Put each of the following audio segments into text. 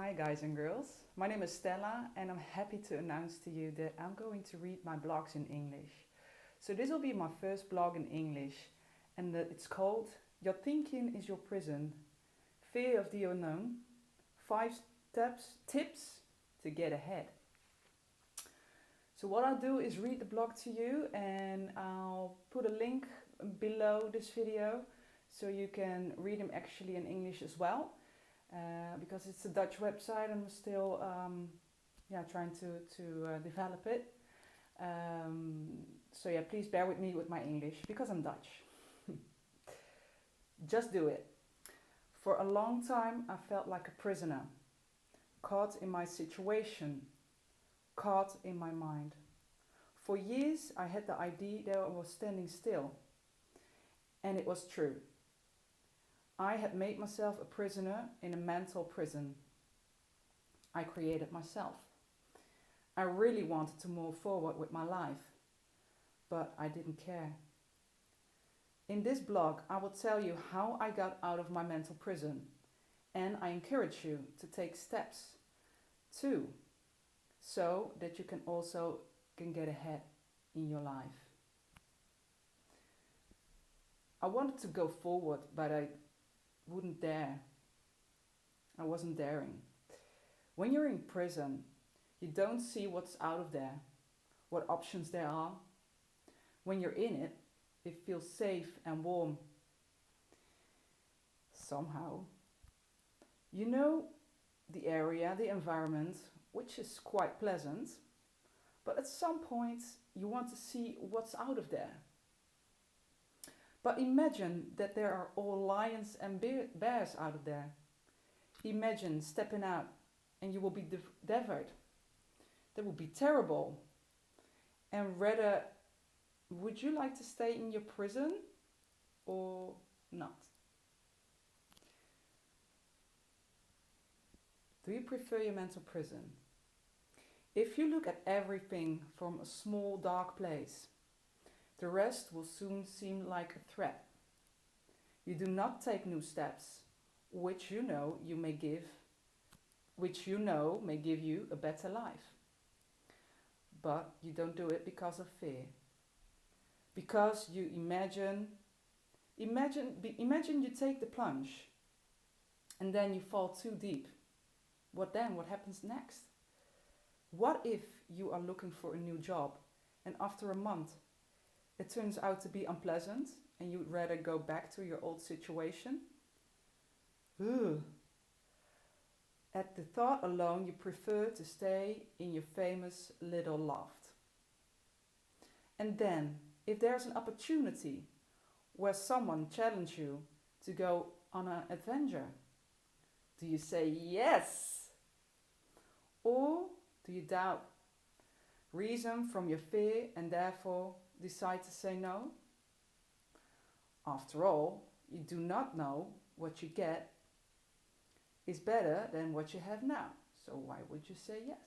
Hi guys and girls, my name is Stella and I'm happy to announce to you that I'm going to read my blogs in English. So this will be my first blog in English and it's called Your Thinking is Your Prison, Fear of the Unknown, 5 tips to get ahead. So what I'll do is read the blog to you and I'll put a link below this video so you can read them actually in English as well. Because it's a Dutch website, I'm still trying to develop it. So please bear with me with my English because I'm Dutch. Just do it. For a long time, I felt like a prisoner, caught in my situation, caught in my mind. For years, I had the idea that I was standing still, and it was true. I had made myself a prisoner in a mental prison I created myself. I really wanted to move forward with my life, but I didn't care. In this blog, I will tell you how I got out of my mental prison, and I encourage you to take steps too, so that you can also get ahead in your life. I wanted to go forward, but I wouldn't dare. I wasn't daring. When you're in prison, you don't see what's out of there, what options there are. When you're in it, it feels safe and warm. Somehow. You know the area, the environment, which is quite pleasant, but at some point you want to see what's out of there. But imagine that there are all lions and bears out of there. Imagine stepping out and you will be devoured. That would be terrible. And rather, would you like to stay in your prison or not? Do you prefer your mental prison? If you look at everything from a small dark place, the rest will soon seem like a threat. You do not take new steps, which you know may give you a better life. But you don't do it because of fear. Because you imagine you take the plunge and then you fall too deep. What then? What happens next? What if you are looking for a new job and after a month it turns out to be unpleasant and you'd rather go back to your old situation? Ugh. At the thought alone, you prefer to stay in your famous little loft. And then, if there's an opportunity where someone challenges you to go on an adventure, do you say yes? Or do you doubt, reason from your fear and therefore decide to say no? After all, you do not know what you get is better than what you have now. So why would you say yes?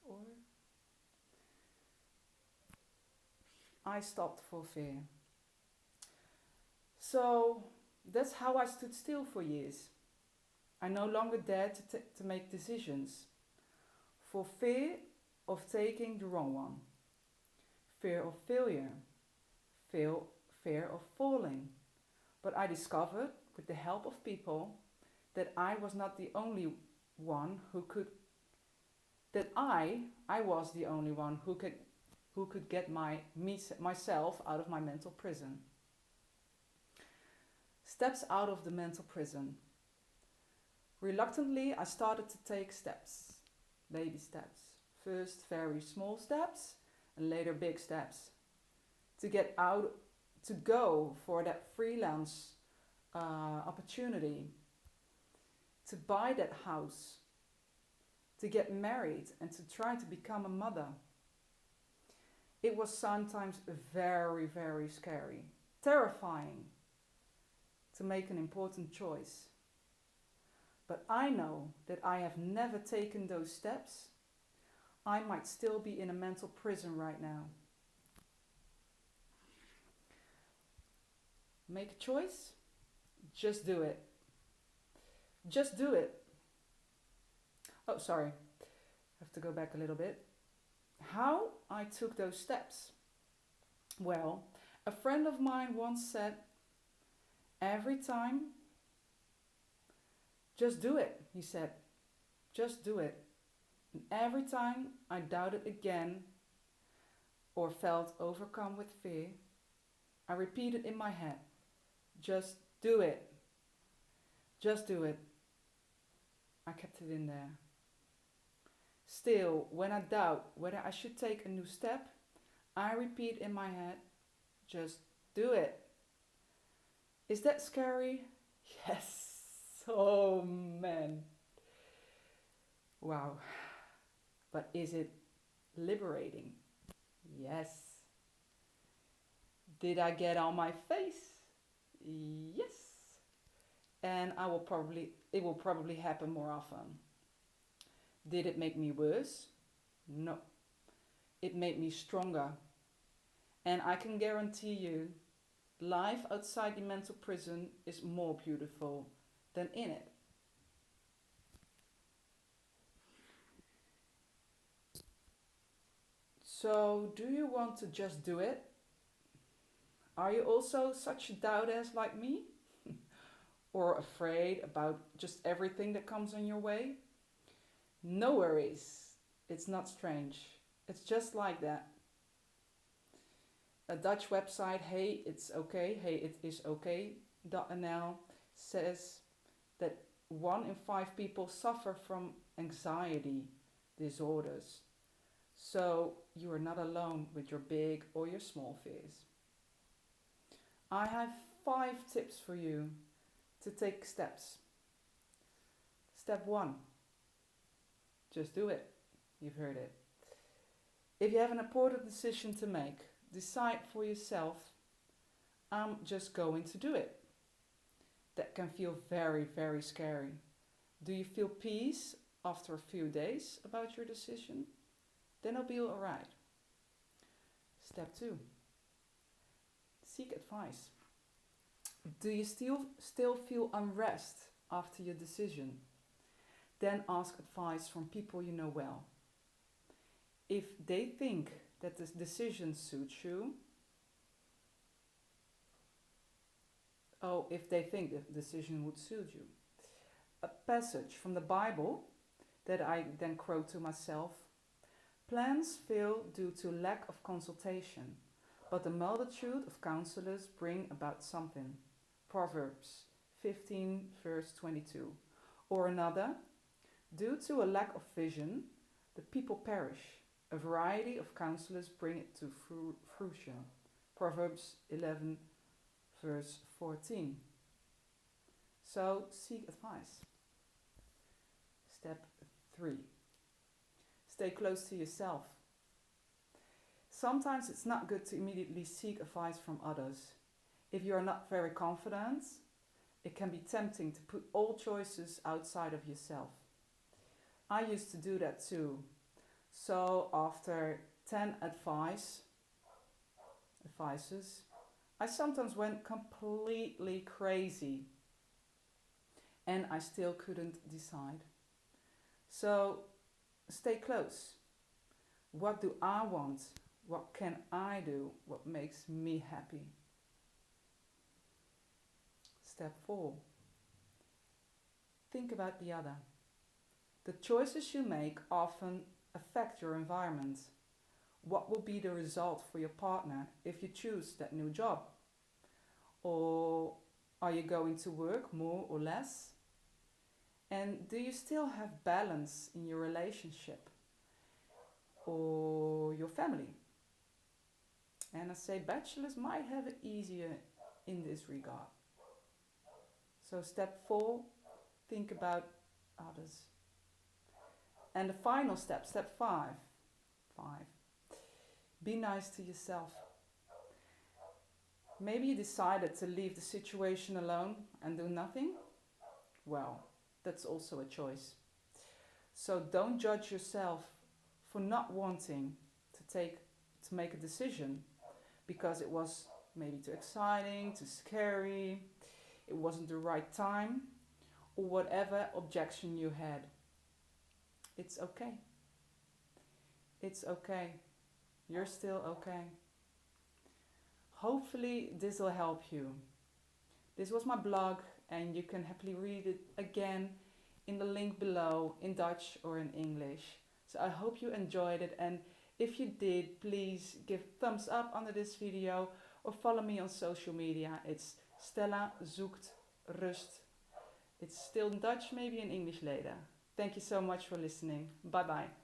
Or I stopped for fear. So that's how I stood still for years. I no longer dared to make decisions for fear of taking the wrong one. Fear of failure, fear of falling. But I discovered, with the help of people, that I was not the only one who could, that I was the only one who could get myself out of my mental prison. Steps out of the mental prison. Reluctantly, I started to take steps, baby steps. First very small steps, and later big steps, to get out, to go for that freelance opportunity, to buy that house, to get married and to try to become a mother. It was sometimes very, very scary, terrifying to make an important choice. But I know that I have never taken those steps. I might still be in a mental prison right now. Make a choice? Just do it. Just do it. Oh, sorry. I have to go back a little bit. How I took those steps. Well, a friend of mine once said, every time, just do it, he said. Just do it. And every time I doubted again or felt overcome with fear, I repeated in my head, just do it. Just do it. I kept it in there. Still, when I doubt whether I should take a new step, I repeat in my head, just do it. Is that scary? Yes. Oh man. Wow. But is it liberating? Yes. Did I get on my face? Yes. And it will probably happen more often. Did it make me worse? No. It made me stronger. And I can guarantee you, life outside the mental prison is more beautiful than in it. So, do you want to just do it? Are you also such a doubtass like me? Or afraid about just everything that comes on your way? No worries. It's not strange. It's just like that. A Dutch website, Hey It's Okay, Hey It Is Okay.nl says that 1 in 5 people suffer from anxiety disorders. So you are not alone with your big or your small fears. I have 5 tips for you to take steps. Step 1, just do it. You've heard it. If you have an important decision to make, decide for yourself, I'm just going to do it. That can feel very, very scary. Do you feel peace after a few days about your decision? Then it'll be alright. Step 2, seek advice. Do you still feel unrest after your decision? Then ask advice from people you know well. If they think that the decision suits you, if they think the decision would suit you. A passage from the Bible that I then quote to myself: plans fail due to lack of consultation, but the multitude of counselors bring about something. Proverbs 15 verse 22. Or another: due to a lack of vision, the people perish. A variety of counselors bring it to fruition. Proverbs 11 verse 14. So seek advice. Step 3. Stay close to yourself. Sometimes it's not good to immediately seek advice from others. If you are not very confident, it can be tempting to put all choices outside of yourself. I used to do that too. So after 10 advices, I sometimes went completely crazy and I still couldn't decide. So stay close. What do I want? What can I do? What makes me happy? Step 4. Think about the other. The choices you make often affect your environment. What will be the result for your partner if you choose that new job? Or are you going to work more or less? And do you still have balance in your relationship or your family? And I say bachelors might have it easier in this regard. So step 4, think about others. And the final step, step 5, be nice to yourself. Maybe you decided to leave the situation alone and do nothing. Well, that's also a choice. So don't judge yourself for not wanting to make a decision because it was maybe too exciting, too scary, it wasn't the right time, or whatever objection you had. It's okay. It's okay. You're still okay. Hopefully this will help you. This was my blog, and you can happily read it again in the link below in Dutch or in English. So I hope you enjoyed it, and if you did, please give thumbs up under this video or follow me on social media. It's Stella zoekt rust. It's still in Dutch, maybe in English later. Thank you so much for listening. Bye bye.